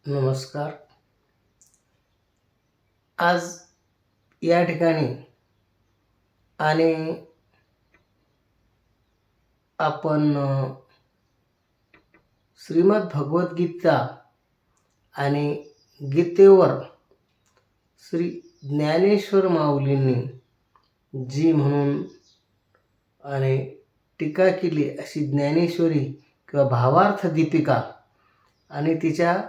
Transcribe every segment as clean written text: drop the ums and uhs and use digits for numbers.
नमस्कार. आज या ठिकाणी आणि आपण श्रीमद भगवद्गीता आणि गीतेवर श्री ज्ञानेश्वर माऊलींनी जी म्हणून आणि टीका केली अशी ज्ञानेश्वरी किंवा भावार्थ दीपिका आणि तिच्या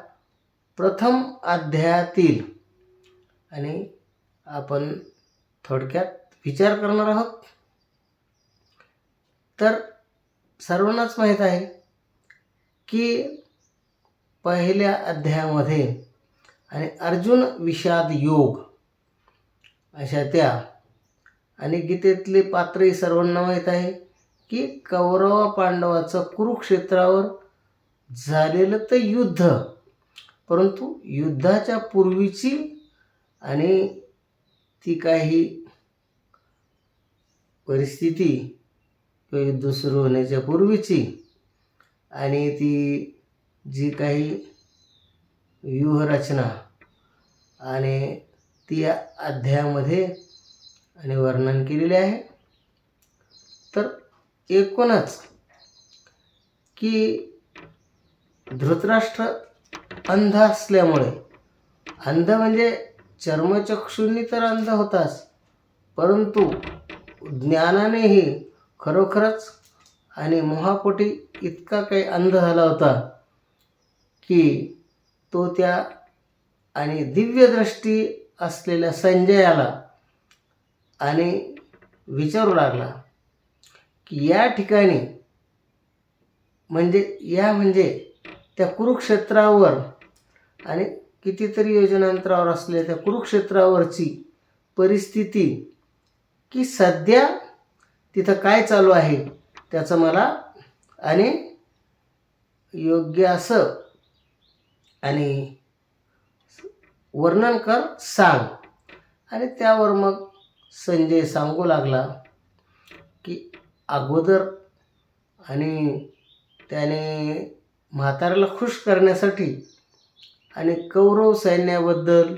प्रथम अध्यायातील आणि आपण थोडक्यात विचार करणार आहोत. तर सर्वांनाच माहीत आहे की पहिल्या अध्यायामध्ये आणि अर्जुन विषाद योग अशा त्या आणि गीतेतले पात्रही सर्वांना माहीत आहे की कौरव पांडवाचं कुरुक्षेत्रावर झालेलं तर युद्ध, परंतु युद्धाच्या पूर्वीची आणि ती काही परिस्थिती किंवा युद्ध सुरू होण्याच्या पूर्वीची आणि ती जी काही व्यूहरचना आणि ती या अध्यायामध्ये आणि वर्णन केलेले आहे. तर एकूणच की धृतराष्ट्र अंध असल्यामुळे, अंध म्हणजे चर्मचक्षूंनी तर अंध होताच, परंतु ज्ञानानेही खरोखरच आणि मोहापोटी इतका काही अंध झाला होता की तो त्या आणि दिव्यदृष्टी असलेल्या संजयाला आणि विचारू लागला की या ठिकाणी म्हणजे त्या कुरुक्षेत्रावर आणि कितीतरी योजनांतरावर असलेल्या त्या कुरुक्षेत्रावरची परिस्थिती की सध्या तिथं काय चालू आहे त्याचं मला आणि योग्य असं आणि वर्णन कर सांग. आणि त्यावर मग संजय सांगू लागला की अगोदर आणि त्याने म्हाताऱ्याला खुश करण्यासाठी आणि कौरव सैन्याबद्दल,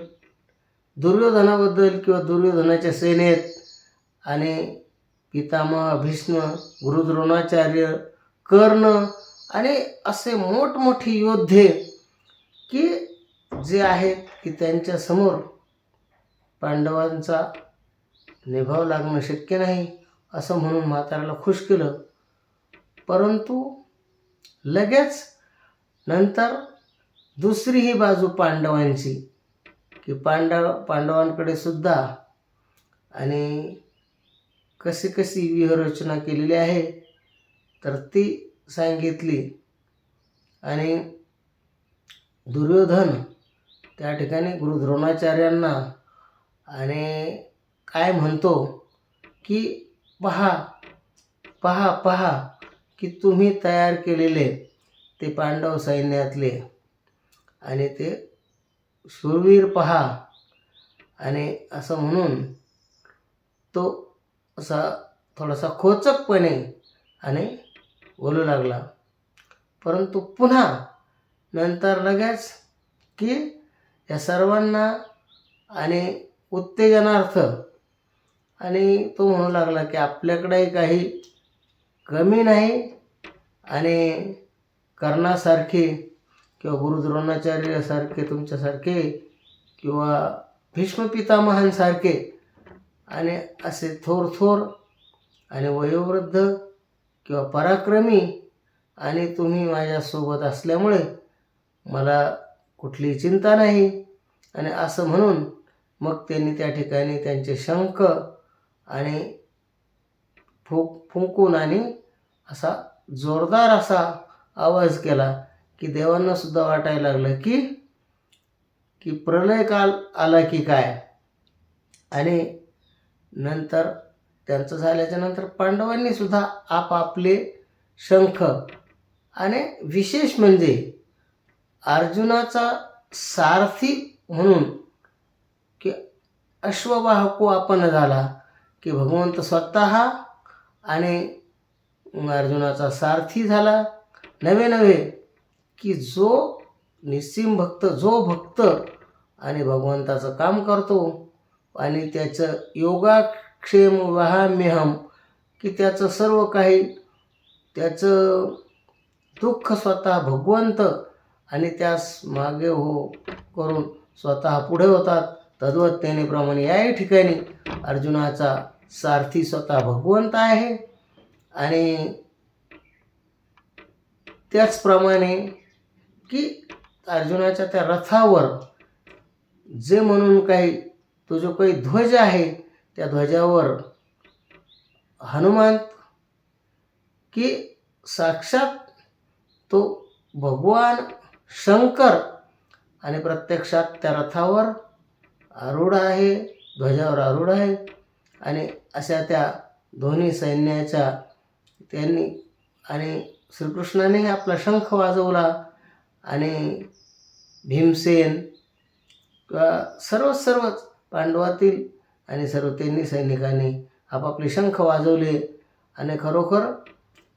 दुर्योधनाबद्दल किंवा दुर्योधनाच्या सेनेत आणि पितामह भीष्म, गुरु द्रोणाचार्य, कर्ण आणि असे मोठमोठे योद्धे की जे आहेत की त्यांच्यासमोर पांडवांचा निभाव लागणं शक्य नाही असं म्हणून म्हाताऱ्याला खुश केलं. परंतु लगेच नंतर दुसरी ही बाजू पांडवांची की पांडवांकडे सुद्धा आणि कशी व्यूहरचना केलेली आहे तर ती सांगितली. आणि दुर्योधन त्या ठिकाणी गुरु द्रोणाचार्यांना आणि काय म्हणतो की पहा पहा पहा की तुम्ही तयार केलेले ते पांडव सैन्यातले आणि ते शूरवीर पहा. आणि असं म्हणून तो असा थोडासा खोचकपणे आणि बोलू लागला. परंतु पुन्हा नंतर लगेच की या सर्वांना आणि उत्तेजनार्थ आणि तो म्हणू लागला की आपल्याकडेही काही कमी नाही आणि कर्णासारखे किंवा गुरु द्रोणाचार्यासारखे तुमच्यासारखे किंवा भीष्म पितामहांसारखे आणि असे थोर आणि वयोवृद्ध किंवा पराक्रमी आणि तुम्ही माझ्यासोबत असल्यामुळे मला कुठलीही चिंता नाही. आणि असं म्हणून मग त्यांनी त्या ठिकाणी त्यांचे शंख आणि फुंकून आणि असा जोरदार असा आवाज केला की देवांनासुद्धा वाटायला लागलं की प्रलय काल आला की काय. आणि नंतर त्यांचं झाल्याच्या नंतर पांडवांनी सुद्धा आपापले शंख आणि विशेष म्हणजे अर्जुनाचा सारथी म्हणून की अश्ववाहको आपण झाला की भगवंत स्वतः आणि अर्जुनाचा सारथी झाला. नवे की जो निस्सीम भक्त, जो भक्त आणि भगवंताचं काम करतो आणि त्याचं योगाक्षेम वहाम्यहम, की त्याचं सर्व काही, त्याचं दुःख स्वतः भगवंत आणि त्यास मागे हो करून स्वतः पुढे होतात. तद्वत्तेनेप्रमाणे याही ठिकाणी अर्जुनाचा सारथी स्वतः भगवंत आहे. आणि त्याचप्रमाणे की अर्जुनाच्या त्या रथावर जे म्हणून काही तो जो काही ध्वज आहे, त्या ध्वजावर हनुमान की साक्षात तो भगवान शंकर आणि प्रत्यक्षात त्या रथावर आरूढ आहे, ध्वजावर आरूढ आहे. आणि अशा त्या दोन्ही सैन्याच्या त्यांनी आणि श्रीकृष्णानेही आपला शंख वाजवला आणि भीमसेन किंवा सर्वच पांडवातील आणि सर्व तिन्ही सैनिकांनी आपापले शंख वाजवले. आणि खरोखर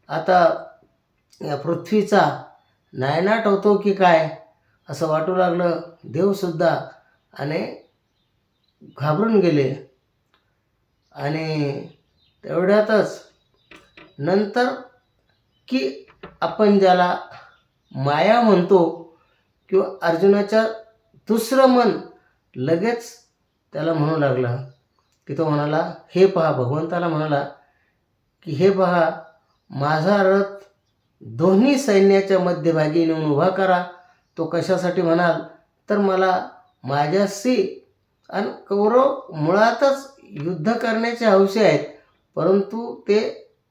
आता या पृथ्वीचा नायनाट होतो की काय असं वाटू लागलं. देवसुद्धा आणि घाबरून गेले. आणि तेवढ्यातच नंतर की आपण ज्याला माया म्हणतो किंवा अर्जुनाच्या दुसरं मन लगेच त्याला म्हणू लागला की तो म्हणाला, हे पहा, भगवंताला म्हणाला की हे पहा, माझा रथ दोन्ही सैन्याच्या मध्यभागी नेऊन उभा करा. तो कशासाठी म्हणाल तर मला माझ्याशी आणि कौरव मुळातच युद्ध करण्याचे हौसे आहेत, परंतु ते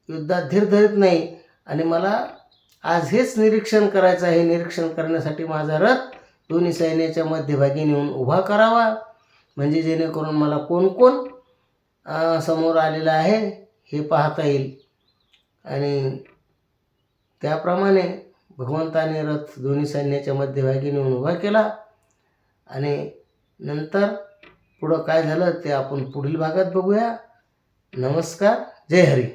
युद्धात धीर धरीत नाही. आणि मला आज हेच निरीक्षण करायचं आहे. निरीक्षण करण्यासाठी माझा रथ दोन्ही सैन्याच्या मध्यभागी नेऊन उभा करावा, म्हणजे जेणेकरून मला कोण कोण समोर आलेलं आहे हे पाहता येईल. आणि त्याप्रमाणे भगवंताने रथ दोन्ही सैन्याच्या मध्यभागी नेऊन उभा केला. आणि नंतर पुढं काय झालं ते आपण पुढील भागात बघूया. नमस्कार. जय हरी.